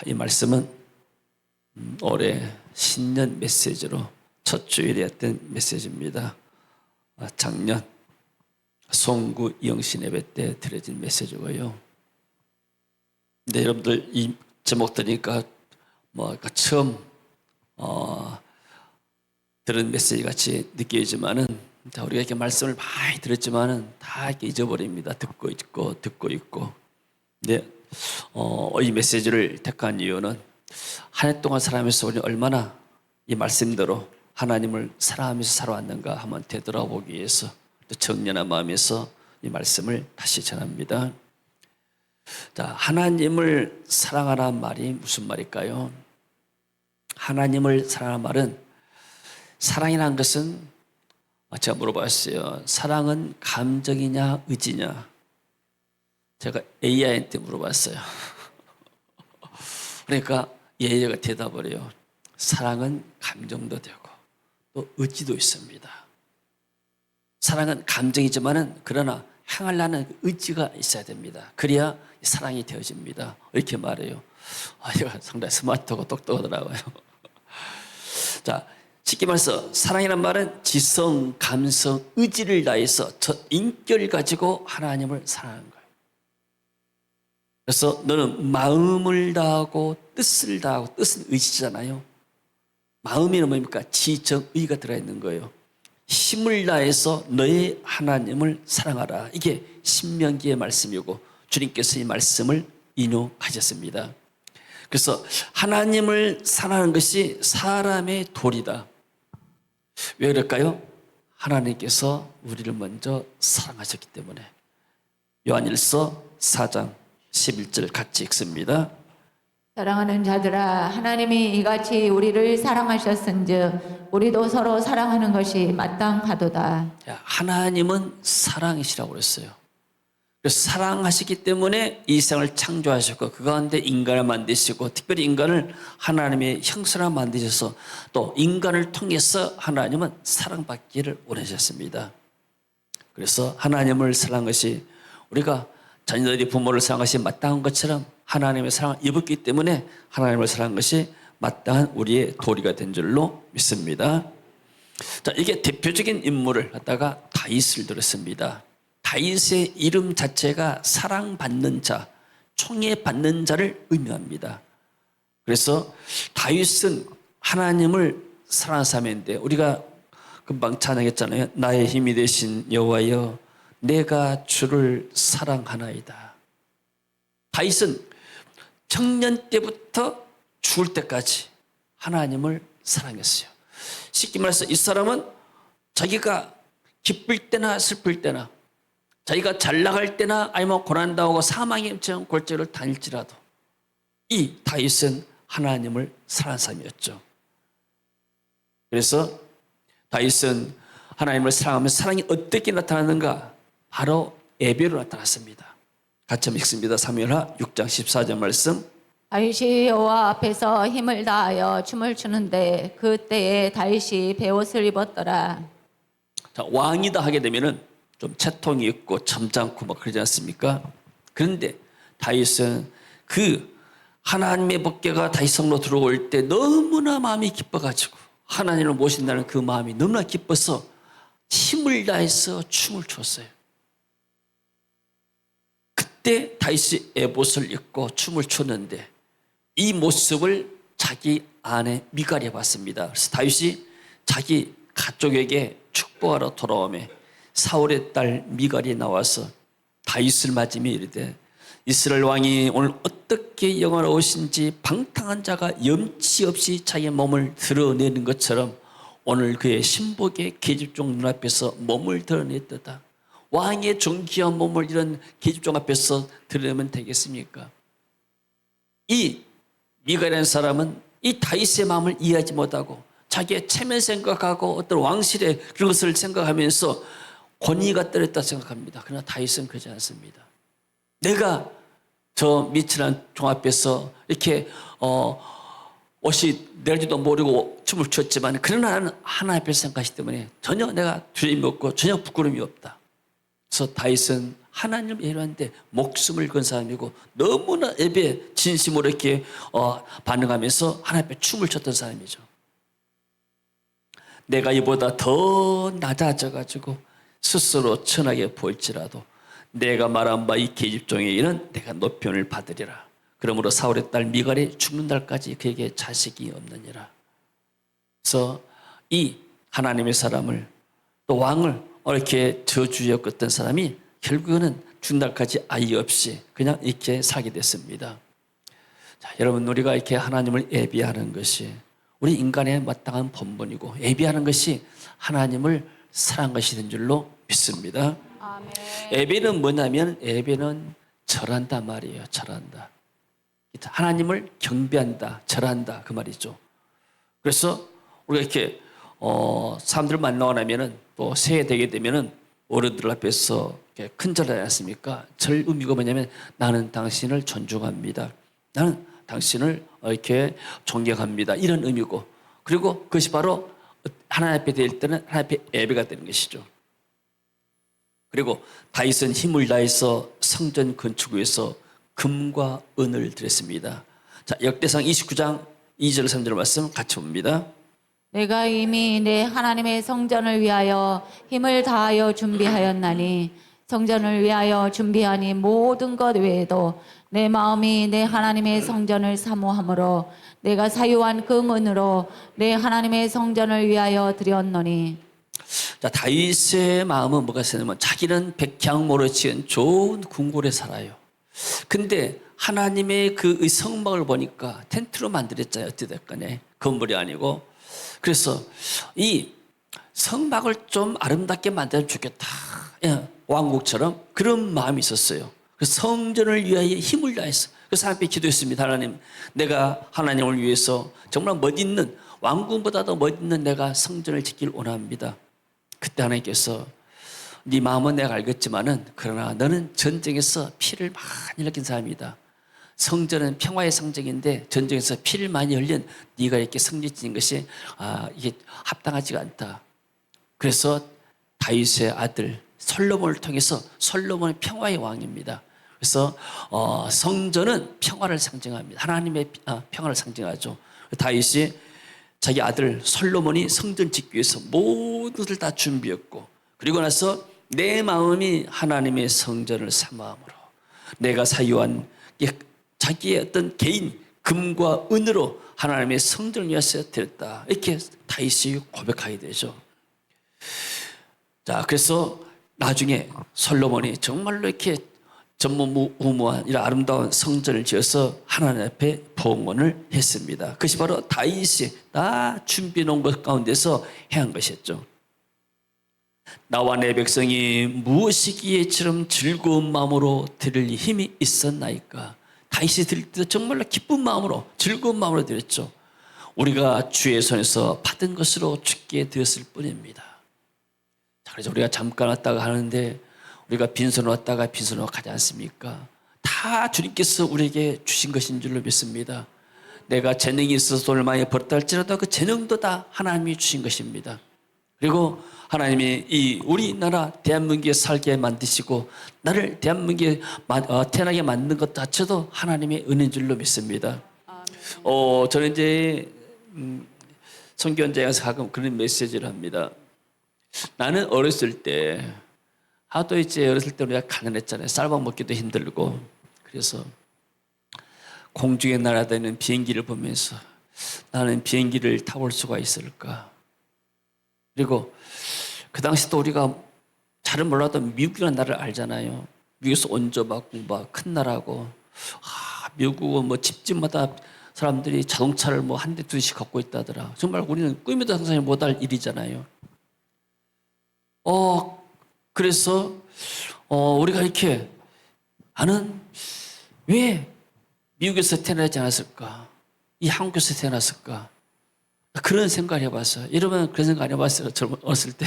이 말씀은 올해 신년 메시지로 첫 주일에 했던 메시지입니다. 작년 송구 이영신 예배 때 드려진 메시지고요. 근데 여러분들 이 제목 들으니까 처음 들은 메시지 같이 느껴지지만은 우리가 이렇게 말씀을 많이 들었지만은 다 이렇게 잊어버립니다. 듣고 있고. 근데 이 메시지를 택한 이유는 한 해 동안 살아가면서 우리는 얼마나 이 말씀대로 하나님을 사랑하면서 살아왔는가 한번 되돌아보기 위해서 또 정연한 마음에서 이 말씀을 다시 전합니다. 자, 하나님을 사랑하라는 말이 무슨 말일까요? 하나님을 사랑하는 말은, 사랑이라는 것은 제가 물어봤어요. 사랑은 감정이냐 의지냐? 제가 AI한테 물어봤어요. 그러니까 AI가 대답을 해요. 사랑은 감정도 되고 또 의지도 있습니다. 사랑은 감정이지만은 그러나 향하려는 의지가 있어야 됩니다. 그래야 사랑이 되어집니다. 이렇게 말해요. 이거 상당히 스마트하고 똑똑하더라고요. 자, 쉽게 말해서 사랑이란 말은 지성, 감성, 의지를 다해서 저 인격을 가지고 하나님을 사랑하는 거예요. 그래서 너는 마음을 다하고 뜻을 다하고, 뜻은 의지잖아요. 마음에는 뭡니까? 지정의가 들어있는 거예요. 힘을 다해서 너의 하나님을 사랑하라. 이게 신명기의 말씀이고 주님께서 이 말씀을 인용하셨습니다. 그래서 하나님을 사랑하는 것이 사람의 도리다. 왜 그럴까요? 하나님께서 우리를 먼저 사랑하셨기 때문에. 요한일서 4장 11절 같이 읽습니다. 사랑하는 자들아, 하나님이 이같이 우리를 사랑하셨은즉 우리도 서로 사랑하는 것이 마땅하도다. 하나님은 사랑이시라고 그랬어요. 그래서 사랑하시기 때문에 이 세상을 창조하셨고 그 가운데 인간을 만드시고, 특별히 인간을 하나님의 형상으로 만드셔서 또 인간을 통해서 하나님은 사랑받기를 원하셨습니다. 그래서 하나님을 사랑한 것이, 우리가 자녀들이 부모를 사랑한 것이 마땅한 것처럼 하나님의 사랑을 입었기 때문에 하나님을 사랑한 것이 마땅한 우리의 도리가 된 줄로 믿습니다. 자, 이게 대표적인 인물을 갖다가 다윗을 들었습니다. 다윗의 이름 자체가 사랑받는 자, 총애받는 자를 의미합니다. 그래서 다윗은 하나님을 사랑하는 사람인데, 우리가 금방 찬양했잖아요. 나의 힘이 되신 여호와여, 내가 주를 사랑하나이다. 다윗은 청년 때부터 죽을 때까지 하나님을 사랑했어요. 쉽게 말해서 이 사람은 자기가 기쁠 때나 슬플 때나, 자기가 잘 나갈 때나 아니면 고난당하고 사망의 엄청 골짜기를 다닐지라도 이 다윗은 하나님을 사랑하는 사람이었죠. 그래서 다윗은 하나님을 사랑하면서 사랑이 어떻게 나타나는가? 바로 예배로 나타났습니다. 같이 읽습니다. 사무엘하 6장 14절 말씀. 다윗이 여호와 앞에서 힘을 다하여 춤을 추는데 그때에 다윗이 베옷을 입었더라. 자, 왕이다 하게 되면은 좀 채통이 있고 점잖고 막 그러지 않습니까? 그런데 다윗은 그 하나님의 법궤가 다윗 성로 들어올 때 너무나 마음이 기뻐가지고 하나님을 모신다는 그 마음이 너무나 기뻐서 힘을 다해서 춤을 췄어요. 그때 다윗이 에봇을 입고 춤을 췄는데 이 모습을 자기 아내 미갈이 봤습니다. 그래서 다윗이 자기 가족에게 축복하러 돌아오며 사울의 딸 미갈이 나와서 다윗을 맞으며 이르되, 이스라엘 왕이 오늘 어떻게 영화로우신지 방탕한 자가 염치 없이 자기의 몸을 드러내는 것처럼 오늘 그의 신복의 계집종 눈앞에서 몸을 드러냈다. 왕의 존귀한 몸을 이런 계집종 앞에서 드러내면 되겠습니까? 이 미갈이라는 사람은 이 다윗의 마음을 이해하지 못하고 자기의 체면 생각하고 어떤 왕실의 그런 것을 생각하면서 권위가 떨어졌다 생각합니다. 그러나 다윗은 그러지 않습니다. 내가 저 미천한 종 앞에서 이렇게 옷이 내리지도 모르고 춤을 췄지만, 그러나 나는 하나님 앞에서 생각하기 때문에 전혀 내가 두려움이 없고 전혀 부끄러움이 없다. 그래서 다윗은 하나님을 예배하는데 목숨을 건 사람이고 너무나 예배에 진심으로 이렇게 반응하면서 하나님 앞에 춤을 췄던 사람이죠. 내가 이보다 더 낮아져가지고 스스로 천하게 보일지라도 내가 말한 바 이 계집종에게는 내가 노편을 받으리라. 그러므로 사울의 딸 미갈이 죽는 날까지 그에게 자식이 없느니라. 그래서 이 하나님의 사람을 또 왕을 이렇게 저주였던 사람이 결국은 죽는 날까지 아이 없이 그냥 이렇게 살게 됐습니다. 자, 여러분 우리가 이렇게 하나님을 예비하는 것이 우리 인간의 마땅한 본분이고 예비하는 것이 하나님을 사랑하는 것이 된 줄로 믿습니다. 아멘. 예배는 뭐냐면 예배는 절한다 말이에요. 절한다. 하나님을 경배한다, 절한다 그 말이죠. 그래서 우리가 이렇게 사람들 만나고 나면은 또 새해 되게 되면은 어른들 앞에서 이렇게 큰 절하지 않습니까? 절 의미가 뭐냐면 나는 당신을 존중합니다. 나는 당신을 이렇게 존경합니다. 이런 의미고 그리고 그것이 바로 하나님 앞에 될 때는 하나님 앞에 예배가 되는 것이죠. 그리고 다윗은 힘을 다해서 성전 건축을 위해서 금과 은을 드렸습니다. 자, 역대상 29장 2절 3절 말씀 같이 봅니다. 내가 이미 내 하나님의 성전을 위하여 힘을 다하여 준비하였나니 성전을 위하여 준비하니 모든 것 외에도 내 마음이 내 하나님의 성전을 사모하므로 내가 사유한 금은으로 내 하나님의 성전을 위하여 드렸노니. 자, 다윗의 마음은 뭐가 있었냐면 자기는 백향모로 지은 좋은 궁궐에 살아요. 근데 하나님의 그 성막을 보니까 텐트로 만들었잖아요. 어찌됐거나 건물이 아니고. 그래서 이 성막을 좀 아름답게 만들면 좋겠다. 예, 왕국처럼 그런 마음이 있었어요. 그래서 성전을 위하여 힘을 다했어. 그래서 하나님 앞에 기도했습니다. 하나님, 내가 하나님을 위해서 정말 멋있는 왕궁보다도 멋있는 내가 성전을 짓기를 원합니다. 그때 하나님께서 네 마음은 내가 알겠지만은 그러나 너는 전쟁에서 피를 많이 흘린 사람이다. 성전은 평화의 상징인데 전쟁에서 피를 많이 흘린 네가 이렇게 성전 짓는 것이 이게 합당하지가 않다. 그래서 다윗의 아들 솔로몬을 통해서 솔로몬은 평화의 왕입니다. 그래서 성전은 평화를 상징합니다. 하나님의 평화를 상징하죠. 다윗이 자기 아들 솔로몬이 성전 짓기 위해서 모든 것을 다 준비했고 그리고 나서 내 마음이 하나님의 성전을 사모함으로 내가 사유한 자기의 어떤 개인 금과 은으로 하나님의 성전을 위해서 드렸다. 이렇게 다윗이 고백하게 되죠. 자, 그래서 나중에 솔로몬이 정말로 이렇게 전무후무한 이런 아름다운 성전을 지어서 하나님 앞에 봉헌을 했습니다. 그것이 바로 다윗이 다 준비해 놓은 것 가운데서 행한 것이었죠. 나와 내 백성이 무엇이기에 이처럼 즐거운 마음으로 드릴 힘이 있었나이까. 다윗이 드릴 때도 정말로 기쁜 마음으로 즐거운 마음으로 드렸죠. 우리가 주의 손에서 받은 것으로 주께 드렸을 뿐입니다. 자, 그래서 우리가 잠깐 왔다가 하는데 우리가 빈손으로 왔다가 빈손으로 가지 않습니까? 다 주님께서 우리에게 주신 것인 줄로 믿습니다. 내가 재능이 있어서 돈을 많이 벌었다 할지라도 그 재능도 다 하나님이 주신 것입니다. 그리고 하나님이 이 우리나라 대한민국에 살게 만드시고 나를 대한민국에 태어나게 만든 것 자체도 하나님의 은혜인 줄로 믿습니다. 저는 이제 선교원장에서 가끔 그런 메시지를 합니다. 나는 어렸을 때 하도 이제 어렸을 때 우리가 가난했잖아요. 쌀밥 먹기도 힘들고. 그래서 공중에 날아다니는 비행기를 보면서 나는 비행기를 타볼 수가 있을까. 그리고 그 당시 또 우리가 잘은 몰라도 미국이라는 나라를 알잖아요. 미국에서 온저받고 막 큰 나라고. 미국은 뭐 집집마다 사람들이 자동차를 뭐 한 대 두 대씩 갖고 있다더라. 정말 우리는 꿈에도 상상이 못할 일이잖아요. 그래서 우리가 이렇게 나는 왜 미국에서 태어나지 않았을까? 이 한국에서 태어났을까? 그런 생각을 해봤어요. 여러분 그런 생각 안 해봤어요? 저 어렸을 때.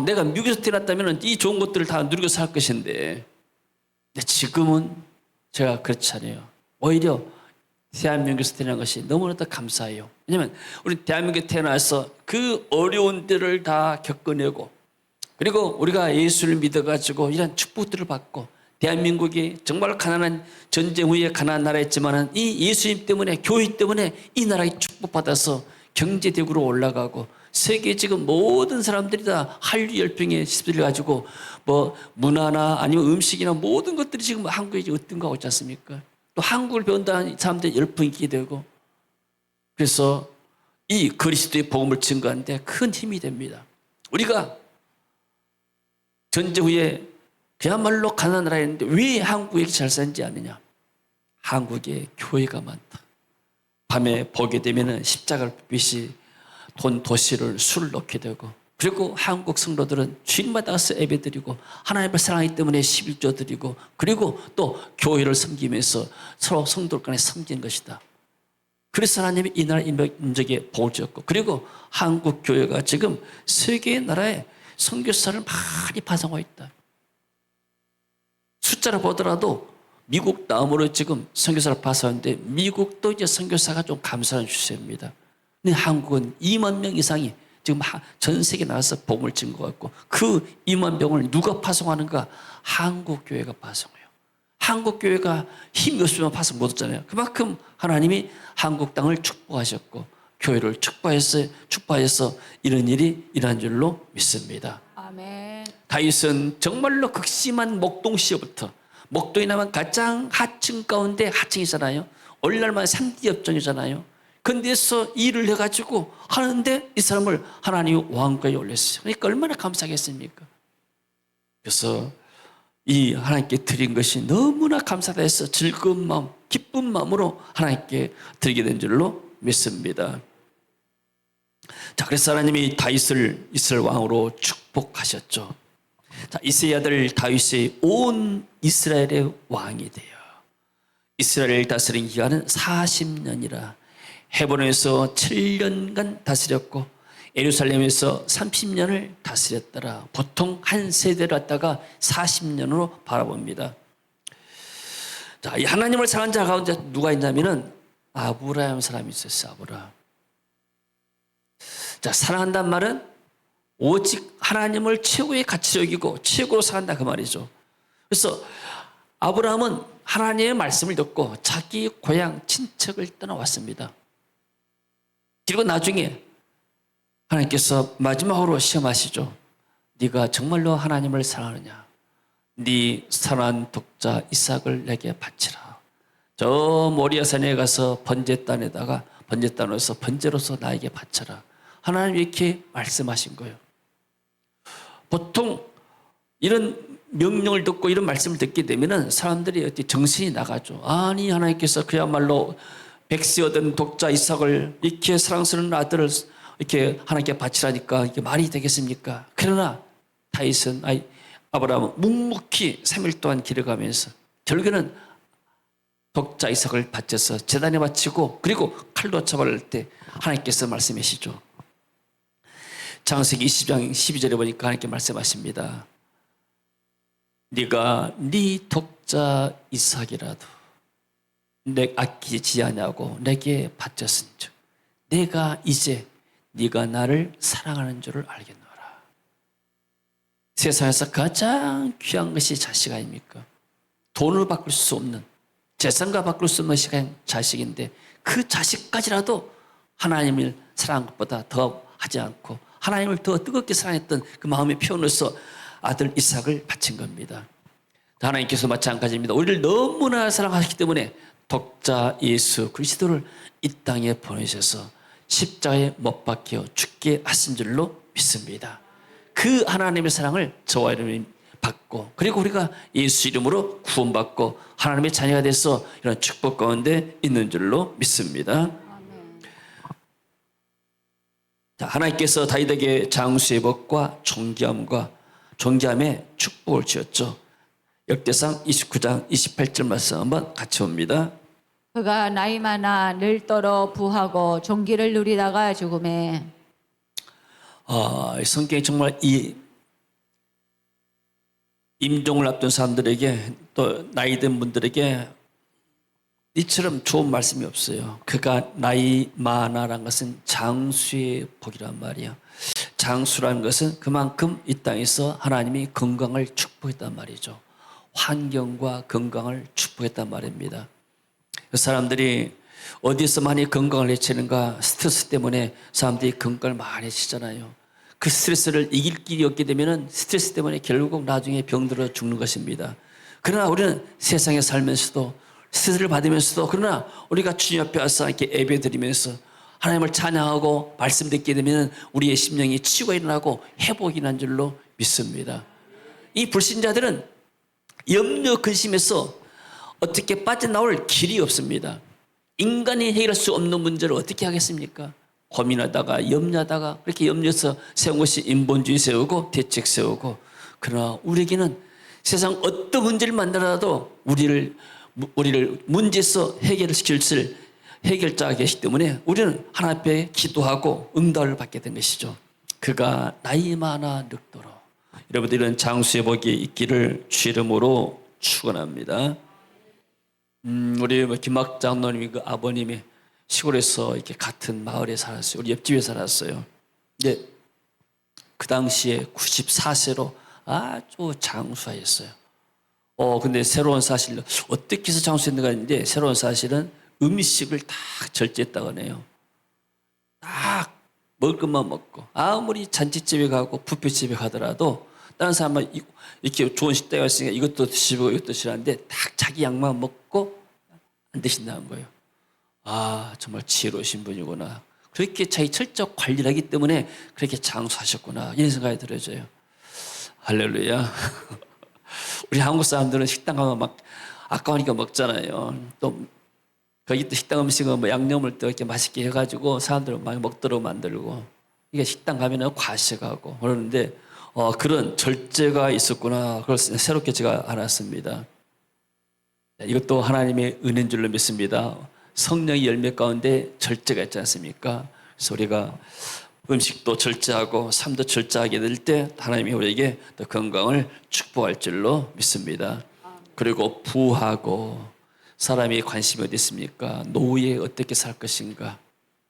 내가 미국에서 태어났다면 이 좋은 것들을 다 누리고 살 것인데 근데 지금은 제가 그렇지 않아요. 오히려 대한민국에서 태어난 것이 너무나도 감사해요. 왜냐하면 우리 대한민국에 태어나서 그 어려운 때를 다 겪어내고 그리고 우리가 예수를 믿어가지고 이런 축복들을 받고 대한민국이 정말 가난한 전쟁 후에 가난한 나라였지만은 이 예수님 때문에 교회 때문에 이 나라에 축복받아서 경제대국으로 올라가고 세계 지금 모든 사람들이 다 한류 열병에 시들려 가지고 뭐 문화나 아니면 음식이나 모든 것들이 지금 한국에 으뜸가고 있지 않습니까? 또 한국을 배운다는 사람들이 열풍이 있게 되고 그래서 이 그리스도의 복음을 증거하는데 큰 힘이 됩니다. 우리가 전쟁 후에 그야말로 가난한 나라였는데 왜 한국에 잘 사는지 아느냐? 한국에 교회가 많다. 밤에 보게 되면은 십자가를 빛이 돈 도시를 술을 넣게 되고 그리고 한국 성도들은 주일마다 가서 예배드리고 하나님을 사랑하기 때문에 11조 드리고 그리고 또 교회를 섬기면서 서로 성도 간에 섬기는 것이다. 그래서 하나님이 이 나라 인적에 복을 주었고 그리고 한국 교회가 지금 세계 나라에 선교사를 많이 파송하고 있다. 숫자를 보더라도 미국 다음으로 지금 선교사를 파송하는데 미국도 이제 선교사가 좀 감소하는 추세입니다. 근데 한국은 2만 명 이상이 지금 전 세계에 나가서 복음을 증거했고 그 2만 명을 누가 파송하는가? 한국 교회가 파송해요. 한국 교회가 힘이 없으면 파송 못 했잖아요. 그만큼 하나님이 한국 땅을 축복하셨고 교회를 축복하셔서 이런 일이 일어난 줄로 믿습니다. 아멘. 다윗은 정말로 극심한 목동 시절부터 목동이 나면 가장 하층 가운데 하층이잖아요. 오늘날만 3D 업종이잖아요. 근데서 일을 해가지고 하는데 이 사람을 하나님이 왕가에 올렸어요. 그러니까 얼마나 감사하겠습니까? 그래서 이 하나님께 드린 것이 너무나 감사다 해서 즐거운 마음, 기쁜 마음으로 하나님께 드리게 된 줄로 믿습니다. 자, 그래서 하나님이 다윗을 이스라엘 왕으로 축복하셨죠. 자, 이새의 아들 다윗이 온 이스라엘의 왕이 돼요. 이스라엘을 다스린 기간은 40년이라 헤브론에서 7년간 다스렸고 예루살렘에서 30년을 다스렸더라. 보통 한 세대를 갖다가 40년으로 바라봅니다. 자, 이 하나님을 사랑하는 자 가운데 누가 있냐면은 아브라함 사람이 있었어요. 아브라함. 자, 사랑한다는 말은 오직 하나님을 최고의 가치로 여기고 최고로 사랑한다 그 말이죠. 그래서 아브라함은 하나님의 말씀을 듣고 자기 고향 친척을 떠나왔습니다. 그리고 나중에 하나님께서 마지막으로 시험하시죠. 네가 정말로 하나님을 사랑하느냐? 네 사랑한 독자 이삭을 내게 바치라. 저 모리아산에 가서 번제단에서 번제로서 나에게 바쳐라. 하나님 이렇게 말씀하신 거예요. 보통 이런 명령을 듣고 이런 말씀을 듣게 되면은 사람들이 어떻게 정신이 나가죠. 아니 하나님께서 그야말로 백세 얻은 독자 이삭을 이렇게 사랑스러운 아들을 이렇게 하나님께 바치라니까 이게 말이 되겠습니까? 그러나 다윗은 아브라함은 묵묵히 3일 동안 길어가면서 결국에는 독자 이삭을 바쳐서 제단에 바치고 그리고 칼로 처벌할 때 하나님께서 말씀하시죠. 창세기 20장 12절에 보니까 하나님께 말씀하십니다. 네가 네 독자 이삭이라도 내 아끼지 아니하고 내게 바쳤은즉 내가 이제 네가 나를 사랑하는 줄을 알겠노라. 세상에서 가장 귀한 것이 자식 아닙니까? 돈을 바꿀 수 없는 재산과 바꿀 수 없는 시간 자식인데 그 자식까지라도 하나님을 사랑한 것보다 더 하지 않고 하나님을 더 뜨겁게 사랑했던 그 마음의 표현으로서 아들 이삭을 바친 겁니다. 하나님께서 마찬가지입니다. 우리를 너무나 사랑하셨기 때문에 독자 예수 그리스도를 이 땅에 보내셔서 십자가에 못 박혀 죽게 하신 줄로 믿습니다. 그 하나님의 사랑을 저와 여러분이 받고 그리고 우리가 예수 이름으로 구원받고 하나님의 자녀가 돼서 이런 축복 가운데 있는 줄로 믿습니다. 자, 하나님께서 다윗에게 장수의 법과 존귀함의 축복을 주었죠. 역대상 29장 28절 말씀 한번 같이 봅니다. 그가 나이 많아 늙도록 부하고 존귀를 누리다가 죽음에. 성경이 정말 이 임종을 앞둔 사람들에게 또 나이 든 분들에게 이처럼 좋은 말씀이 없어요. 그가 나이 많아라는 것은 장수의 복이란 말이에요. 장수라는 것은 그만큼 이 땅에서 하나님이 건강을 축복했단 말이죠. 환경과 건강을 축복했단 말입니다. 사람들이 어디서 많이 건강을 해치는가? 스트레스 때문에 사람들이 건강을 많이 해치잖아요. 그 스트레스를 이길 길이 없게 되면 스트레스 때문에 결국 나중에 병들어 죽는 것입니다. 그러나 우리는 세상에 살면서도 스트레스를 받으면서도 그러나 우리가 주님 앞에 와서 이렇게 예배드리면서 하나님을 찬양하고 말씀 듣게 되면 우리의 심령이 치유가 일어나고 회복이 난 줄로 믿습니다. 이 불신자들은 염려 근심에서 어떻게 빠져나올 길이 없습니다. 인간이 해결할 수 없는 문제를 어떻게 하겠습니까? 고민하다가 염려하다가 그렇게 염려해서 세운 것이 인본주의 세우고 대책 세우고, 그러나 우리에게는 세상 어떤 문제를 만나더라도 우리를 문제에서 해결을 시킬 해결자가 계시기 때문에 우리는 하나님 앞에 기도하고 응답을 받게 된 것이죠. 그가 나이 많아 늙도록. 여러분들은 장수의 복이 있기를 주 이름으로 축원합니다. 우리 김학 장로님이 그 아버님이 시골에서 이렇게 같은 마을에 살았어요. 우리 옆집에 살았어요. 근데 그 당시에 94세로 아주 장수하였어요. 근데 새로운 사실, 어떻게 해서 장수했는가 했는데 새로운 사실은 음식을 다 절제했다고 하네요. 딱 먹을 것만 먹고, 아무리 잔치집에 가고 뷔페집에 가더라도 다른 사람은 이렇게 좋은 식당에 왔으니까 이것도 드시고 이것도 드시라는데 딱 자기 양만 먹고 안 드신다는 거예요. 정말 지혜로우신 분이구나. 그렇게 자기 철저히 관리를 하기 때문에 그렇게 장수하셨구나, 이런 생각이 들어져요. 할렐루야. 우리 한국 사람들은 식당 가면 막 아까우니까 먹잖아요. 또 거기 또 식당 음식은 뭐 양념을 또 이렇게 맛있게 해가지고 사람들 많이 먹도록 만들고, 이게 식당 가면은 과식하고 그러는데 그런 절제가 있었구나, 그걸 새롭게 제가 알았습니다. 이것도 하나님의 은혜인 줄로 믿습니다. 성령의 열매 가운데 절제가 있지 않습니까? 그래서 우리가 음식도 절제하고 삶도 절제하게 될 때 하나님이 우리에게 더 건강을 축복할 줄로 믿습니다. 그리고 부하고, 사람이 관심이 어디 있습니까? 노후에 어떻게 살 것인가?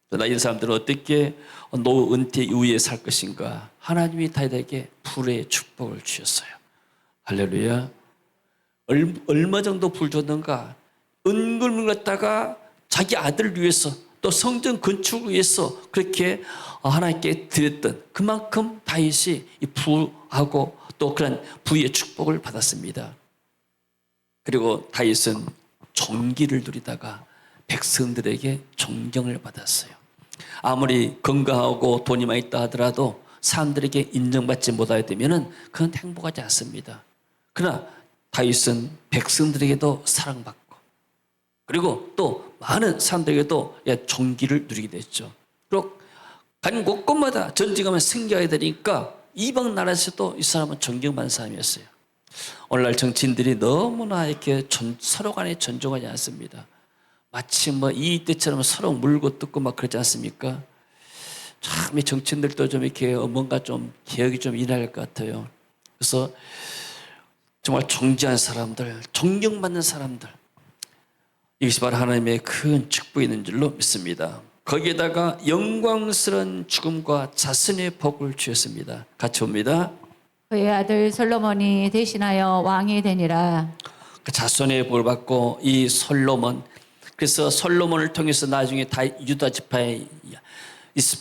나이 든 사람들은 어떻게 노후 은퇴 이후에 살 것인가? 하나님이 다윗에게 불의 축복을 주셨어요. 할렐루야. 얼마 정도 불 줬는가? 은금을 갖다가 자기 아들을 위해서 또 성전 건축을 위해서 그렇게 하나님께 드렸던, 그만큼 다윗이 이 부하고 또 그런 부의 축복을 받았습니다. 그리고 다윗은 존귀를 누리다가 백성들에게 존경을 받았어요. 아무리 건강하고 돈이 많이 있다 하더라도 사람들에게 인정받지 못하게 되면 그건 행복하지 않습니다. 그러나 다윗은 백성들에게도 사랑받고, 그리고 또 많은 사람들에게도 존귀를 누리게 됐죠. 그리고 간 곳곳마다 전쟁하면 승리하게 되니까 이방 나라에서도 이 사람은 존경받는 사람이었어요. 오늘날 정치인들이 너무나 이렇게 서로 간에 존중하지 않습니다. 마치 뭐 이 때처럼 서로 물고 뜯고 막 그러지 않습니까? 참 이 정치인들도 좀 이렇게 뭔가 좀 개혁이 좀 일어날 것 같아요. 그래서 정말 존귀한 사람들, 존경받는 사람들, 이것이 바로 하나님의 큰 축복이 있는 줄로 믿습니다. 거기에다가 영광스러운 죽음과 자선의 복을 주셨습니다. 같이 봅니다. 그의 아들 솔로몬이 대신하여 왕이 되니라. 그 자손의 복을 받고 이 솔로몬, 그래서 솔로몬을 통해서 나중에 유다 지파의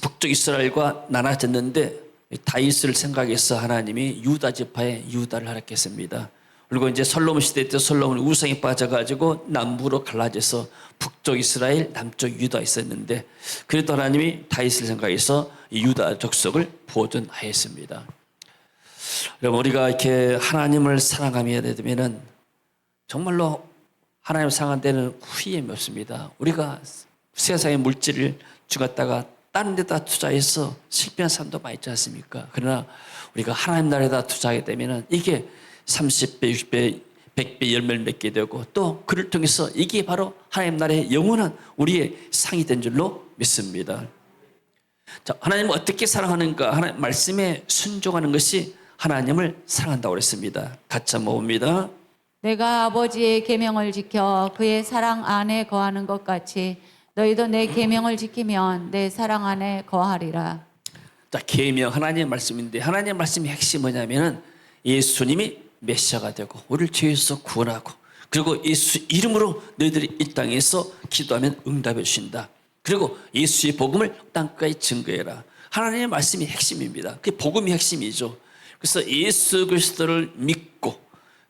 북쪽 이스라엘과 나눠졌는데 다윗을 생각해서 하나님이 유다 지파의 유다를 허락했습니다. 그리고 이제 솔로몬 시대 때 솔로몬 우상에 빠져가지고 남부로 갈라져서 북쪽 이스라엘, 남쪽 유다 있었는데, 그래도 하나님이 다윗을 생각해서 유다 족속을 보존하였습니다. 여러분, 우리가 이렇게 하나님을 사랑하며 되면은 정말로 하나님을 사랑하는 데는 후회함이 없습니다. 우리가 세상의 물질을 주갔다가 다른 데다 투자해서 실패한 사람도 많이 있지 않습니까? 그러나 우리가 하나님 나라에다 투자하게 되면은 이게 30배, 60배, 100배 열매를 맺게 되고, 또 그를 통해서 이게 바로 하나님 나라의 영원한 우리의 상이 된 줄로 믿습니다. 자, 하나님을 어떻게 사랑하는가? 하나님 말씀에 순종하는 것이 하나님을 사랑한다고 그랬습니다. 같이 한번 봅니다. 내가 아버지의 계명을 지켜 그의 사랑 안에 거하는 것 같이 너희도 내 계명을 지키면 내 사랑 안에 거하리라. 자, 계명 하나님의 말씀인데 하나님의 말씀의 핵심이 뭐냐면은 예수님이 메시아가 되고 우리를 죄에서 구원하고 그리고 예수 이름으로 너희들이 이 땅에서 기도하면 응답해 주신다. 그리고 예수의 복음을 땅까지 증거해라. 하나님의 말씀이 핵심입니다. 그게 복음이 핵심이죠. 그래서 예수 그리스도를 믿고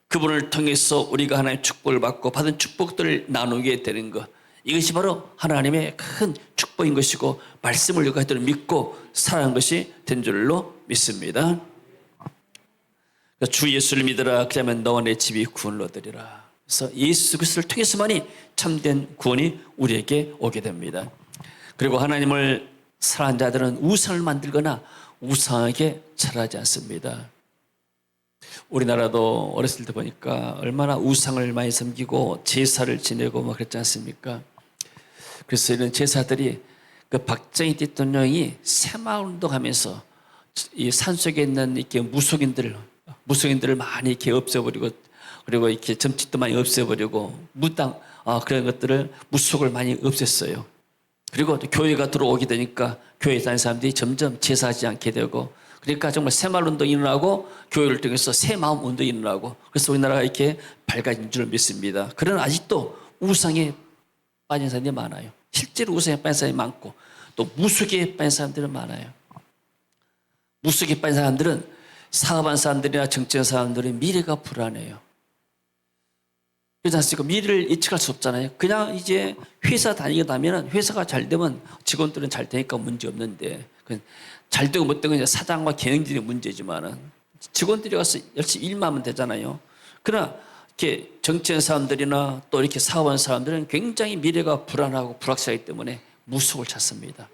그분을 통해서 우리가 하나님의 축복을 받고 받은 축복들을 나누게 되는 것, 이것이 바로 하나님의 큰 축복인 것이고 말씀을 우리가 그대로 믿고 살아가는 것이 된 줄로 믿습니다. 주 예수를 믿으라. 그러면 너와 내 집이 구원을 얻으리라. 그래서 예수 그리스도를 통해서만이 참된 구원이 우리에게 오게 됩니다. 그리고 하나님을 사랑하는 자들은 우상을 만들거나 우상에게 절하지 않습니다. 우리나라도 어렸을 때 보니까 얼마나 우상을 많이 섬기고 제사를 지내고 막 그랬지 않습니까? 그래서 이런 제사들이 그 박정희 대통령이 새마을운동하면서 이 산속에 있는 이렇게 무속인들을 많이 이렇게 없애버리고 그리고 이렇게 점집도 많이 없애버리고 무당 그런 것들을 무속을 많이 없앴어요. 그리고 또 교회가 들어오게 되니까 교회에 다니는 사람들이 점점 제사하지 않게 되고 그러니까 정말 새마을운동이 일어나고 교회를 통해서 새마음운동이 일어나고 그래서 우리나라가 이렇게 밝아진 줄 믿습니다. 그러나 아직도 우상에 빠진 사람들이 많아요. 실제로 우상에 빠진 사람이 많고 또 무속에 빠진 사람들은 많아요. 무속에 빠진 사람들은 사업한 사람들이나 정치한 사람들은 미래가 불안해요. 그렇지 않습니까? 미래를 예측할 수 없잖아요. 그냥 이제 회사 다니게 되면 회사가 잘 되면 직원들은 잘 되니까 문제 없는데 잘 되고 못 되고 사장과 경영진의 문제지만은 직원들이 가서 열심히 일만 하면 되잖아요. 그러나 이렇게 정치한 사람들이나 또 이렇게 사업하는 사람들은 굉장히 미래가 불안하고 불확실하기 때문에 무속을 찾습니다.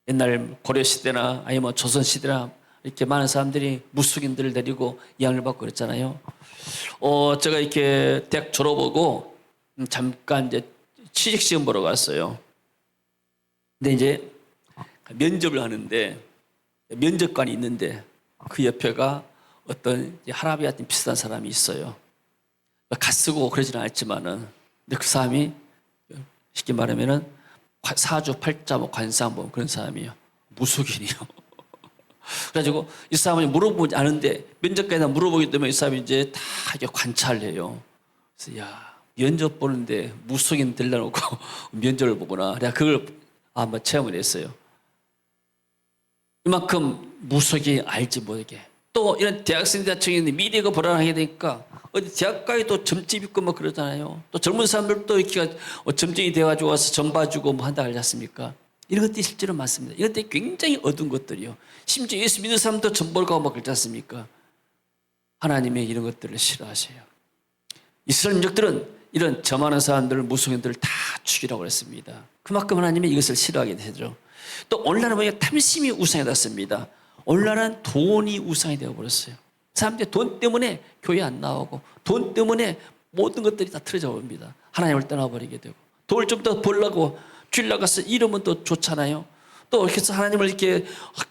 옛날 고려시대나 아니면 조선시대나 이렇게 많은 사람들이 무속인들을 데리고 양을 받고 그랬잖아요. 제가 이렇게 대학 졸업하고 잠깐 이제 취직시험 보러 갔어요. 근데 이제 면접을 하는데 면접관이 있는데 그 옆에가 어떤 할아버지 같은 비슷한 사람이 있어요. 갓쓰고 그러지는 않았지만은 근데 그 사람이 쉽게 말하면은 사주 팔자 뭐 관상 뭐 그런 사람이에요. 무속인이요. 그래가지고 이 사람이 물어보지 않은데 면접관에다 물어보기 때문에 이 사람이 이제 다 이렇게 관찰을 해요. 그래서 야 면접 보는데 무속인 들려놓고 면접을 보구나. 내가 그걸 한번 체험을 했어요. 이만큼 무속이 알지 못하게 또 이런 대학생들 같은 경우는 미래가 불안하게 되니까 어디 대학 가에 또 점집 있고 뭐 그러잖아요. 또 젊은 사람들도 이렇게 점쟁이 돼가지고 와서 점 봐주고 뭐 한다 그러지 않습니까? 이런 것들이 실제로 많습니다. 이런 것들이 굉장히 어두운 것들이요. 심지어 예수 믿는 사람도 점 보러 가고 막 그러지 않습니까? 하나님의 이런 것들을 싫어하세요. 이스라엘 민족들은 이런 점하는 사람들을 무속인들을 다 죽이라고 했습니다. 그만큼 하나님이 이것을 싫어하게 되죠. 또 오늘날은 보니까 탐심이 우상이 됐습니다. 오늘날은 돈이 우상이 되어버렸어요. 사람들이 돈 때문에 교회 안 나오고 돈 때문에 모든 것들이 다 틀어져 버립니다. 하나님을 떠나버리게 되고 돈을 좀 더 벌려고 줄 나가서 이러면 또 좋잖아요. 또 이렇게 해서 하나님을 이렇게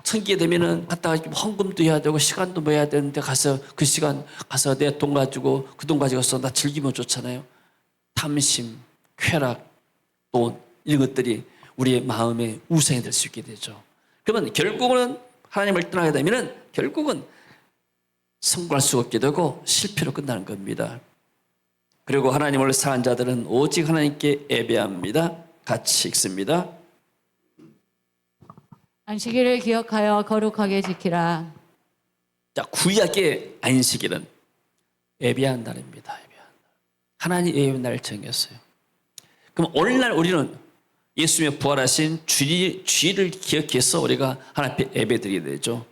섬기게 되면은 갔다가 헌금도 해야 되고 시간도 뭐 해야 되는데 가서 그 시간 가서 내 돈 가지고 그 돈 가지고서 나 즐기면 좋잖아요. 탐심, 쾌락, 돈 이런 것들이 우리의 마음에 우상이 될 수 있게 되죠. 그러면 결국은 하나님을 떠나게 되면은 결국은 성공할 수 없게 되고 실패로 끝나는 겁니다. 그리고 하나님을 사랑하는 자들은 오직 하나님께 예배합니다. 같이 읽습니다. 안식일을 기억하여 거룩하게 지키라. 자, 구약의 안식일은 예배한 날입니다. 하나님 예배한 날을 정했어요. 그럼 오늘날 우리는 예수님의 부활하신 주일을 기억해서 우리가 하나님 앞에 예배드리게 되죠.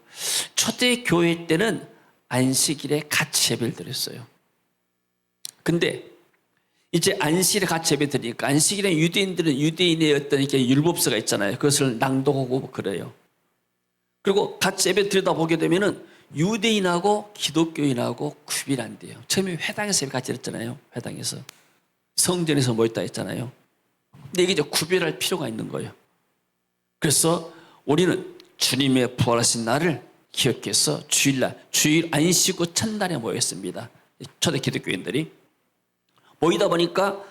초대 교회 때는 안식일에 같이 예배를 드렸어요. 근데 이제 안식일에 같이 예배 드리니까 안식일에 유대인들은 유대인의 어떤 이렇게 율법서가 있잖아요. 그것을 낭독하고 그래요. 그리고 같이 예배 드리다 보게 되면은 유대인하고 기독교인하고 구별이 안 돼요. 처음에 회당에서 예배 같이 드렸잖아요. 회당에서. 성전에서 모였다 했잖아요. 근데 이게 이제 구별할 필요가 있는 거예요. 그래서 우리는 주님의 부활하신 날을 기억해서 주일 안식 후 첫날에 모였습니다. 초대 기독교인들이 모이다 보니까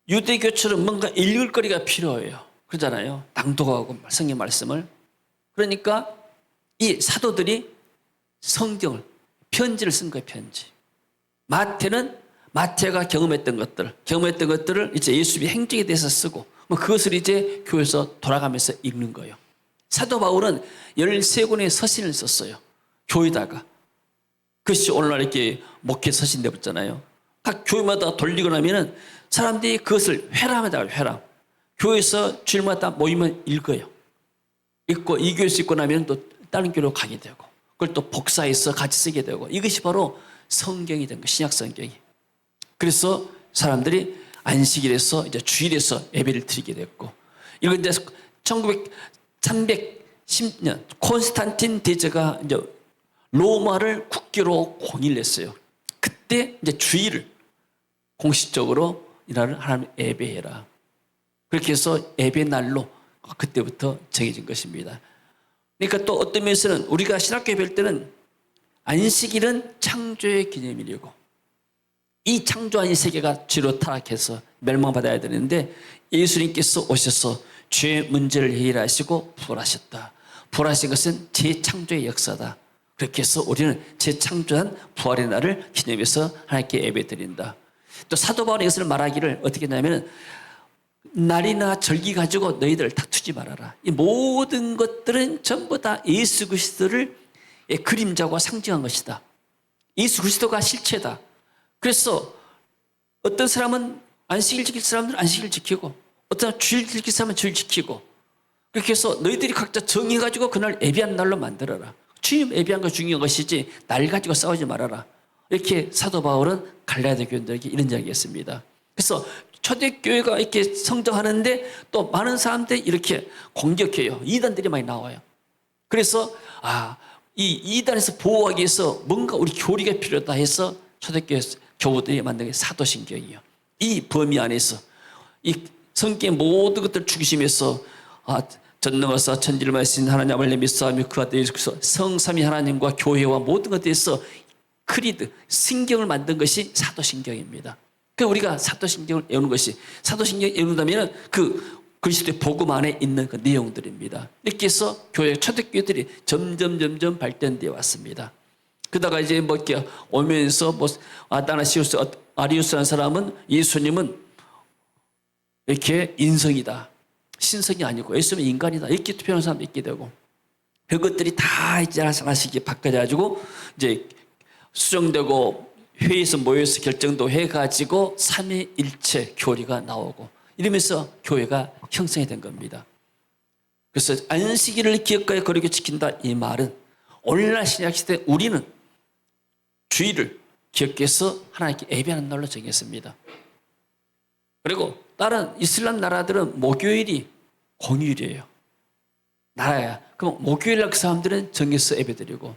유대교처럼 뭔가 읽을 거리가 필요해요. 그러잖아요. 낭독하고 성경 말씀을. 그러니까 이 사도들이 성경을, 편지를 쓴 거예요. 편지. 마태가 경험했던 것들을 이제 예수님의 행적에 대해서 쓰고 뭐 그것을 이제 교회에서 돌아가면서 읽는 거예요. 사도 바울은 13권의 서신을 썼어요. 교회다가. 그것이 오늘날 이렇게 목회 서신 되었잖아요. 각 교회마다 돌리고 나면은 사람들이 그것을 회람에다가 회람. 교회에서 주일마다 모이면 읽어요. 읽고 이 교회에서 읽고 나면 또 다른 교회로 가게 되고 그걸 또 복사해서 같이 쓰게 되고 이것이 바로 성경이 된 거예요. 신약 성경이. 그래서 사람들이 안식일에서 이제 주일에서 예배를 드리게 됐고 이건 이제 310년 콘스탄틴 대제가 이제 로마를 국교로 공인했어요. 그때 이제 주일을 공식적으로 이날을 하나님 예배해라. 그렇게 해서 예배 날로 그때부터 정해진 것입니다. 그러니까 또 어떤 면에서는 우리가 신학교 예배할 때는 안식일은 창조의 기념일이고 이 창조한 이 세계가 죄로 타락해서 멸망받아야 되는데 예수님께서 오셔서 죄의 문제를 해결하시고 부활하셨다. 부활하신 것은 재창조의 역사다. 그렇게 해서 우리는 재창조한 부활의 날을 기념해서 하나님께 예배드린다. 또 사도 바울이 이것을 말하기를 어떻게 했냐면 날이나 절기 가지고 너희들 다투지 말아라. 이 모든 것들은 전부 다 예수 그리스도를 그림자고 상징한 것이다. 예수 그리스도가 실체다. 그래서 어떤 사람은 안식일 지킬 사람들은 안식일 지키고 어떤 주일 지킬 사람은 주일 지키고 그렇게 해서 너희들이 각자 정해가지고 그날 예배한 날로 만들어라. 주님 예배한 거 중요한 것이지 날 가지고 싸우지 말아라. 이렇게 사도 바울은 갈라디아 교인들에게 이런 이야기했습니다. 그래서 초대교회가 이렇게 성장하는데 또 많은 사람들이 이렇게 공격해요. 이단들이 많이 나와요. 그래서 이 이단에서 보호하기 위해서 뭔가 우리 교리가 필요하다 해서 초대교회 교우들이 만든 게 사도신경이에요. 이 범위 안에서 이 성경의 모든 것들을 중심에서 전능하사 천지를 만드신 하나님 아버지를 믿사오며 그 아들 예수 그리스도 성삼위 하나님과 교회와 모든 것에 대해서 크리드, 신경을 만든 것이 사도신경입니다. 그러니까 우리가 사도신경을 외우는 것이 사도신경을 외운다면 그 그리스도의 복음 안에 있는 그 내용들입니다. 이렇게 해서 교회 초대교회들이 점점 발전되어 왔습니다. 그러다가 이제 뭐 이렇게 오면서 뭐 아다나시우스 아리우스라는 사람은 예수님은 이렇게 인성이다. 신성이 아니고 예수님은 인간이다. 이렇게 투표하는 사람도 있게 되고 그것들이 다 이제 하나씩 바꿔가지고 이제 수정되고 회의에서 모여서 결정도 해가지고 삼위일체 교리가 나오고 이러면서 교회가 형성이 된 겁니다. 그래서 안식일을 기억하여 거룩히 지킨다 이 말은 오늘날 신약시대 우리는 주일을 기억해서 하나님께 예배하는 날로 정했습니다. 그리고 다른 이슬람 나라들은 목요일이 공휴일이에요. 나라야. 그럼 목요일날 그 사람들은 정해서 예배드리고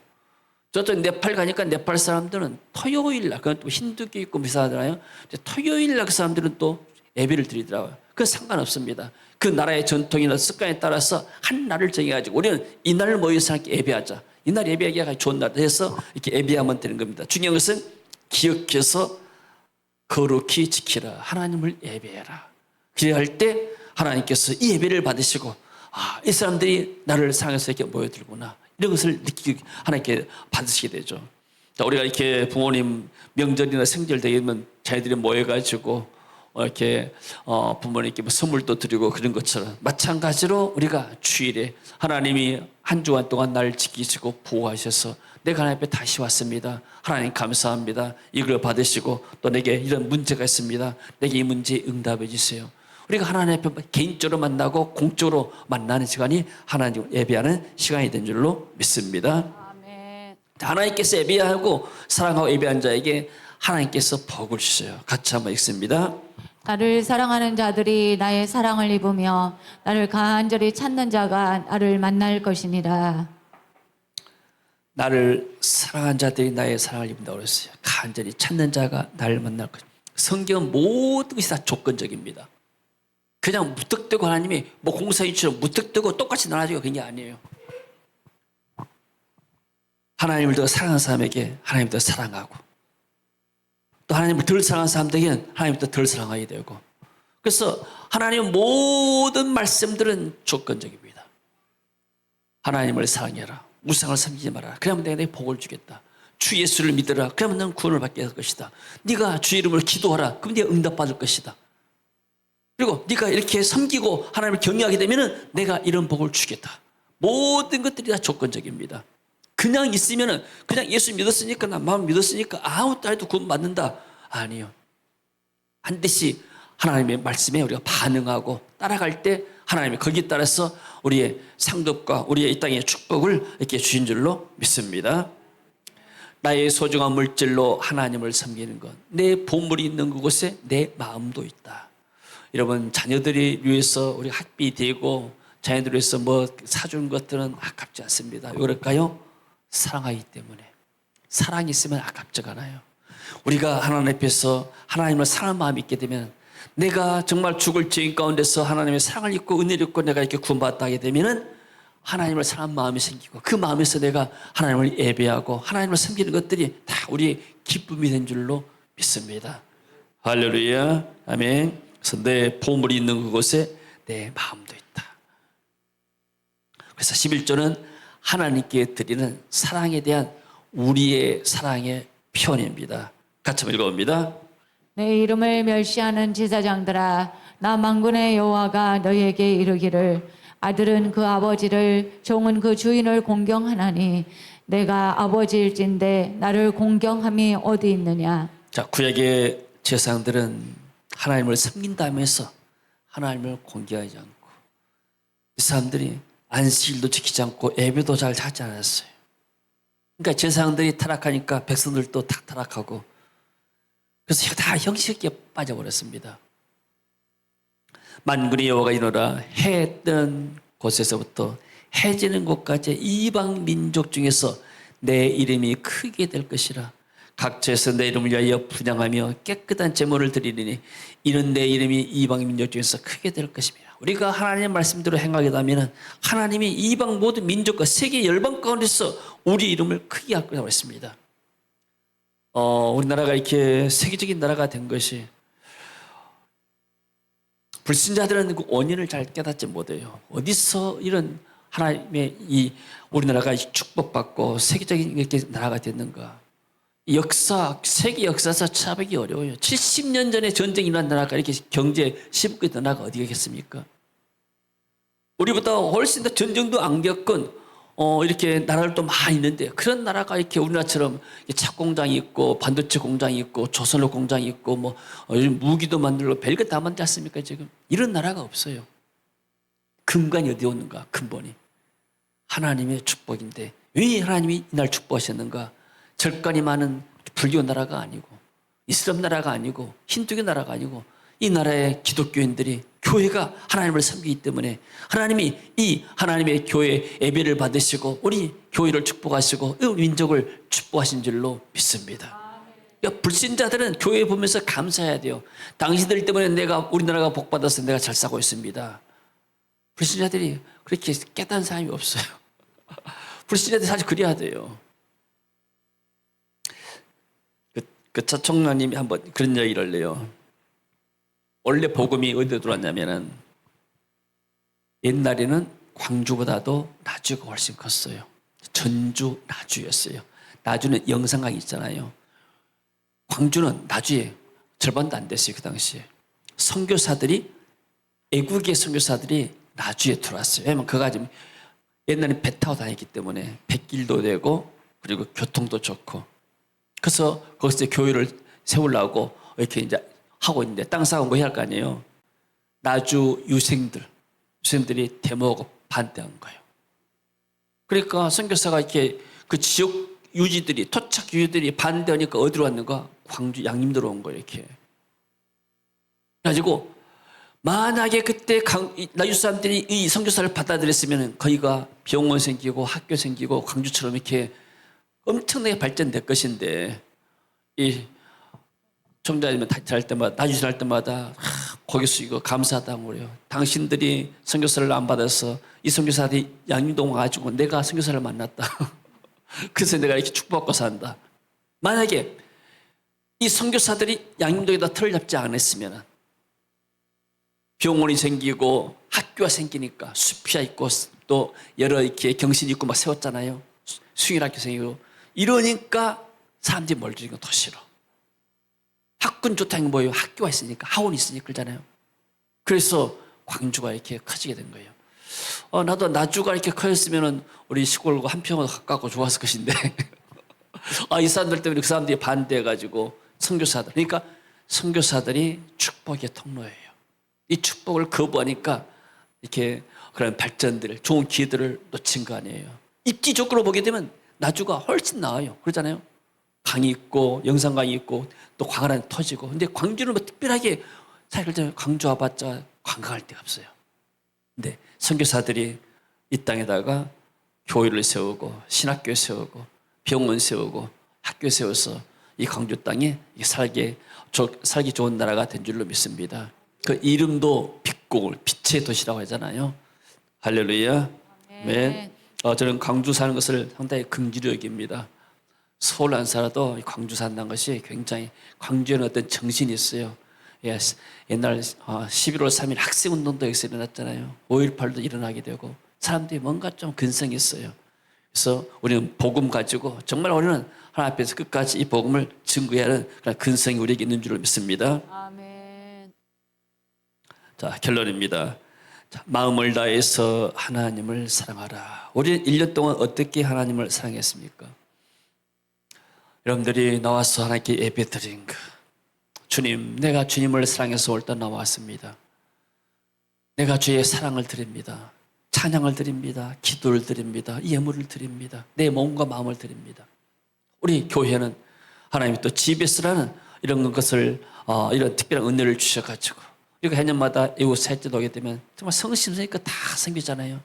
저쪽 네팔 가니까 네팔 사람들은 토요일날 그건 또 힌두교 있고 비슷하잖아요. 토요일날 그 사람들은 또 예배를 드리더라고요. 그건 상관없습니다. 그 나라의 전통이나 습관에 따라서 한 날을 정해가지고 우리는 이날 모여서 하나님께 예배하자. 이날 예배하기가 좋은 날 해서 이렇게 예배하면 되는 겁니다. 중요한 것은 기억해서 거룩히 지키라. 하나님을 예배해라. 그래야 할 때 하나님께서 이 예배를 받으시고 이 사람들이 나를 사랑해서 이렇게 모여들구나. 이런 것을 느끼게 하나님께 받으시게 되죠. 우리가 이렇게 부모님 명절이나 생절 되면 자녀들이 모여가지고 이렇게 부모님께 뭐 선물도 드리고 그런 것처럼 마찬가지로 우리가 주일에 하나님이 한 주간 동안 날 지키시고 보호하셔서 내가 하나님 앞에 다시 왔습니다. 하나님 감사합니다. 이걸 받으시고 또 내게 이런 문제가 있습니다. 내게 이 문제에 응답해 주세요. 우리가 하나님 앞에 개인적으로 만나고 공적으로 만나는 시간이 하나님을 예배하는 시간이 된 줄로 믿습니다. 아멘. 하나님께서 예배하고 사랑하고 예배한 자에게 하나님께서 복을 주세요. 같이 한번 읽습니다. 나를 사랑하는 자들이 나의 사랑을 입으며 나를 간절히 찾는 자가 나를 만날 것이니라. 나를 사랑한 자들이 나의 사랑을 입는다고 그랬어요. 간절히 찾는 자가 나를 만날 것. 성경은 모든 것이 다 조건적입니다. 그냥 무턱대고 하나님이 뭐 공사일처럼 무턱대고 똑같이 나눠주고 그런 게 아니에요. 하나님을 더 사랑하는 사람에게 하나님을 더 사랑하고 또 하나님을 덜 사랑하는 사람들에게는 하나님을 또 덜 사랑하게 되고, 그래서 하나님의 모든 말씀들은 조건적입니다. 하나님을 사랑해라. 우상을 섬기지 마라. 그러면 내가 내 복을 주겠다. 주 예수를 믿으라. 그러면 너는 구원을 받게 될 것이다. 네가 주 이름으로 기도하라. 그럼 네가 응답받을 것이다. 그리고 네가 이렇게 섬기고 하나님을 경외하게 되면 내가 이런 복을 주겠다. 모든 것들이 다 조건적입니다. 그냥 있으면 그냥 예수 믿었으니까 나 마음 믿었으니까 아무것도 안 해도 구원받는다. 아니요. 반드시 하나님의 말씀에 우리가 반응하고 따라갈 때 하나님이 거기에 따라서 우리의 상급과 우리의 이 땅의 축복을 이렇게 주신 줄로 믿습니다. 나의 소중한 물질로 하나님을 섬기는 것. 내 보물이 있는 그곳에 내 마음도 있다. 여러분, 자녀들이 위해서 우리 학비 대고 자녀들을 위해서 뭐 사준 것들은 아깝지 않습니다. 왜 그럴까요? 사랑하기 때문에. 사랑이 있으면 아깝지가 않아요. 우리가 하나님 앞에서 하나님을 사랑하는 마음이 있게 되면 내가 정말 죽을 죄인 가운데서 하나님의 사랑을 입고 은혜를 입고 내가 이렇게 구원받다 하게 되면은 하나님을 사랑하는 마음이 생기고 그 마음에서 내가 하나님을 예배하고 하나님을 섬기는 것들이 다 우리의 기쁨이 된 줄로 믿습니다. 할렐루야. 아멘. 그래서 내 보물이 있는 그곳에 내 마음도 있다. 그래서 11조는 하나님께 드리는 사랑에 대한 우리의 사랑의 표현입니다. 같이 한번 읽어봅니다. 내 이름을 멸시하는 제사장들아, 나 만군의 여호와가 너희에게 이르기를 아들은 그 아버지를, 종은 그 주인을 공경하나니 내가 아버지일진데 나를 공경함이 어디 있느냐. 자, 구약의 제사장들은 하나님을 섬긴다면서 하나님을 공경하지 않고, 이 사람들이 안식일도 지키지 않고 예배도 잘 하지 않았어요. 그러니까 제사장들이 타락하니까 백성들도 다 타락하고, 그래서 다 형식에 빠져버렸습니다. 만군의 여호와가 이르노라. 해 뜨는 곳에서부터 해 지는 곳까지 이방 민족 중에서 내 이름이 크게 될 것이라. 각처에서 내 이름을 위하여 분향하며 깨끗한 제물을 드리리니 이는 내 이름이 이방 민족 중에서 크게 될 것입니다. 우리가 하나님의 말씀대로 행하게 되면 하나님이 이방 모든 민족과 세계 열방 가운데서 우리 이름을 크게 할 거라고 했습니다. 우리나라가 이렇게 세계적인 나라가 된 것이 불신자들은 그 원인을 잘 깨닫지 못해요. 어디서 이런 하나님의 이 우리나라가 축복받고 세계적인 이렇게 나라가 됐는가? 역사, 세계 역사에서 찾아보기 어려워요. 70년 전에 전쟁이 일어난 나라가 이렇게 경제 시급게 된 나라가 어디겠습니까? 우리보다 훨씬 더 전쟁도 안 겪은 이렇게 나라를 또 많이 있는데, 그런 나라가 이렇게 우리나라처럼 착공장이 있고 반도체 공장이 있고 조선업 공장이 있고 뭐 요즘 무기도 만들고 별것 다 만들지 않습니까? 지금 이런 나라가 없어요. 근간이 어디 오는가? 근본이 하나님의 축복인데 왜 하나님이 이날 축복하셨는가? 절간이 많은 불교 나라가 아니고 이슬람 나라가 아니고 힌두교 나라가 아니고 이 나라의 기독교인들이 교회가 하나님을 섬기기 때문에 하나님이 이 하나님의 교회 예배를 받으시고 우리 교회를 축복하시고 이 민족을 축복하신 줄로 믿습니다. 그러니까 불신자들은 교회 보면서 감사해야 돼요. 당신들 때문에 우리나라가 복받아서 내가 잘 살고 있습니다. 불신자들이 그렇게 깨닫는 사람이 없어요. 불신자들이 사실 그래야 돼요. 그 차총장님이 한번 그런 얘기를 해요. 원래 복음이 어디로 들어왔냐면은 옛날에는 광주보다도 나주가 훨씬 컸어요. 전주 나주였어요. 나주는 영산강이 있잖아요. 광주는 나주에 절반도 안 됐어요. 그 당시에 선교사들이, 애국의 선교사들이 나주에 들어왔어요. 왜냐면 그가 지금 옛날에 배 타고 다녔기 때문에 뱃길도 되고 그리고 교통도 좋고, 그래서 거기서 교회를 세우려고 이렇게 이제 하고 있는데 땅 사고 뭐 해야 할 거 아니에요. 나주 유생들이 데모하고 반대한 거예요. 그러니까 선교사가 이렇게 그 지역 유지들이, 토착 유지들이 반대하니까 어디로 왔는가? 광주 양림도로 온 거예요. 이렇게 그래가지고 만약에 그때 나주 사람들이 이 선교사를 받아들였으면 거기가 병원 생기고 학교 생기고 광주처럼 이렇게 엄청나게 발전될 것인데, 이 총장님은 할 때마다, 나주신 할 때마다 거기서 이거 감사하다고 그래요. 당신들이 선교사를 안 받아서 이 선교사들이 양림동 와가지고 내가 선교사를 만났다. 그래서 내가 이렇게 축복받고 산다. 만약에 이 선교사들이 양림동에다 틀을 잡지 않았으면 병원이 생기고 학교가 생기니까 숲이 있고 또 여러 이렇게 경신이 있고 막 세웠잖아요. 수영학교 생기고 이러니까 사람들이 멀어지는 건 더 싫어. 학군 좋다는 게 뭐예요? 학교가 있으니까 학원이 있으니까 그러잖아요. 그래서 광주가 이렇게 커지게 된 거예요. 나도 나주가 이렇게 커졌으면 우리 시골과 한평으로 가깝고 좋았을 것인데 이 사람들 때문에 그 사람들이 반대해가지고 선교사들, 그러니까 선교사들이 축복의 통로예요. 이 축복을 거부하니까 이렇게 그런 발전들, 좋은 기회들을 놓친 거 아니에요. 입지적으로 보게 되면 나주가 훨씬 나아요. 그러잖아요. 강이 있고 영산강이 있고 또 광활한 터지고. 근데 광주는 뭐 특별하게 사실 광주 와봤자 관광할 데가 없어요. 근데 선교사들이 이 땅에다가 교회를 세우고 신학교 세우고 병원 세우고 학교 세워서 이 광주 땅에 살기 좋은 나라가 된 줄로 믿습니다. 그 이름도 빛공을 빛의 도시라고 하잖아요. 할렐루야. 아멘. 저는 광주 사는 것을 상당히 긍지로 여깁니다. 서울 안 살아도 광주 산다는 것이 굉장히, 광주에는 어떤 정신이 있어요. 옛날 11월 3일 학생운동도 여기서 일어났잖아요. 5.18도 일어나게 되고 사람들이 뭔가 좀 근성이 있어요. 그래서 우리는 복음 가지고 정말 우리는 하나님 앞에서 끝까지 이 복음을 증거해야 하는 그런 근성이 우리에게 있는 줄로 믿습니다. 아멘. 자, 결론입니다. 자, 마음을 다해서 하나님을 사랑하라. 우리는 1년 동안 어떻게 하나님을 사랑했습니까? 여러분들이 나와서 하나님께 예배 드린 거, 주님, 내가 주님을 사랑해서 올 때 나왔습니다. 내가 주의 사랑을 드립니다. 찬양을 드립니다. 기도를 드립니다. 예물을 드립니다. 내 몸과 마음을 드립니다. 우리 교회는 하나님이 또 GBS라는 이런 것을 이런 특별한 은혜를 주셔가지고 우리가 해년마다 이곳 셋째 오게 되면 정말 성심성의가 다 생기잖아요.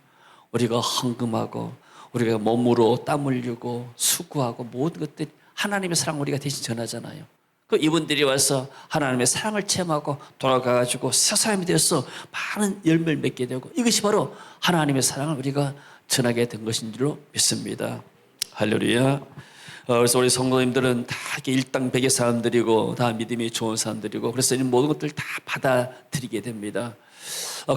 우리가 헌금하고 우리가 몸으로 땀 흘리고 수고하고 모든 것들이 하나님의 사랑 우리가 대신 전하잖아요. 그 이분들이 와서 하나님의 사랑을 체험하고 돌아가가지고 새 사람이 되어서 많은 열매를 맺게 되고 이것이 바로 하나님의 사랑을 우리가 전하게 된 것인 줄로 믿습니다. 할렐루야. 그래서 우리 성도님들은 다 이렇게 일당백의 사람들이고 다 믿음이 좋은 사람들이고 그래서 이 모든 것들을 다 받아들이게 됩니다.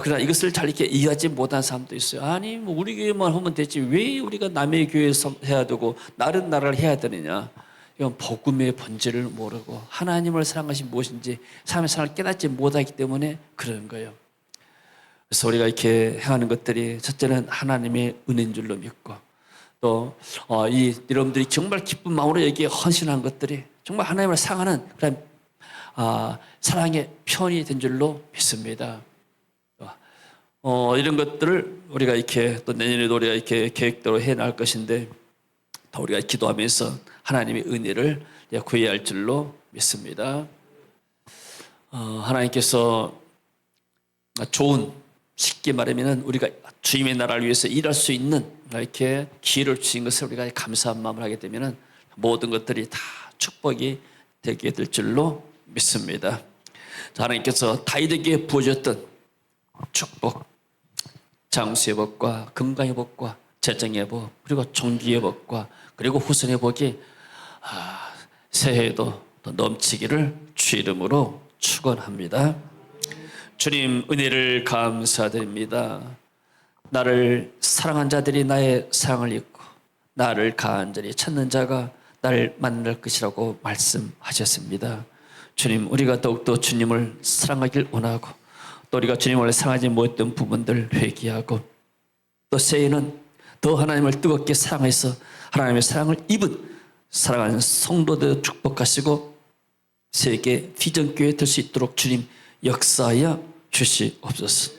그러나 이것을 잘 이렇게 이해하지 못한 사람도 있어요. 아니 뭐 우리 교회만 하면 되지 왜 우리가 남의 교회에서 해야 되고 다른 나라를 해야 되느냐. 이건 복음의 본질을 모르고 하나님을 사랑하신 무엇인지 사람의 사랑을 깨닫지 못하기 때문에 그런 거예요. 그래서 우리가 이렇게 행하는 것들이 첫째는 하나님의 은혜인 줄로 믿고 또 여러분들이 정말 기쁜 마음으로 여기에 헌신한 것들이 정말 하나님을 사랑하는 그런 사랑의 표현이 된 줄로 믿습니다. 이런 것들을 우리가 이렇게 또 내년에도 우리가 이렇게 계획대로 해 나갈 것인데 더 우리가 기도하면서 하나님의 은혜를 구해야 할 줄로 믿습니다. 하나님께서 좋은, 쉽게 말하면 우리가 주님의 나라를 위해서 일할 수 있는 이렇게 기회를 주신 것을 우리가 감사한 마음을 하게 되면 모든 것들이 다 축복이 되게 될 줄로 믿습니다. 하나님께서 다윗에게 부어줬던 축복, 장수의 복과 건강의 복과 재정의 복 그리고 종기의 복과 그리고 후손의 복이 새해에도 더 넘치기를 주 이름으로 축원합니다. 주님 은혜를 감사드립니다. 나를 사랑한 자들이 나의 사랑을 잊고 나를 간절히 찾는 자가 나를 만날 것이라고 말씀하셨습니다. 주님 우리가 더욱더 주님을 사랑하길 원하고 또 우리가 주님을 사랑하지 못했던 부분들 회개하고 또 새해에는 더 하나님을 뜨겁게 사랑해서 하나님의 사랑을 입은 사랑하는 성도들 축복하시고 세계 비전교회 될 수 있도록 주님 역사하여 주시옵소서.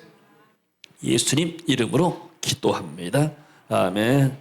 예수님 이름으로 기도합니다. 아멘.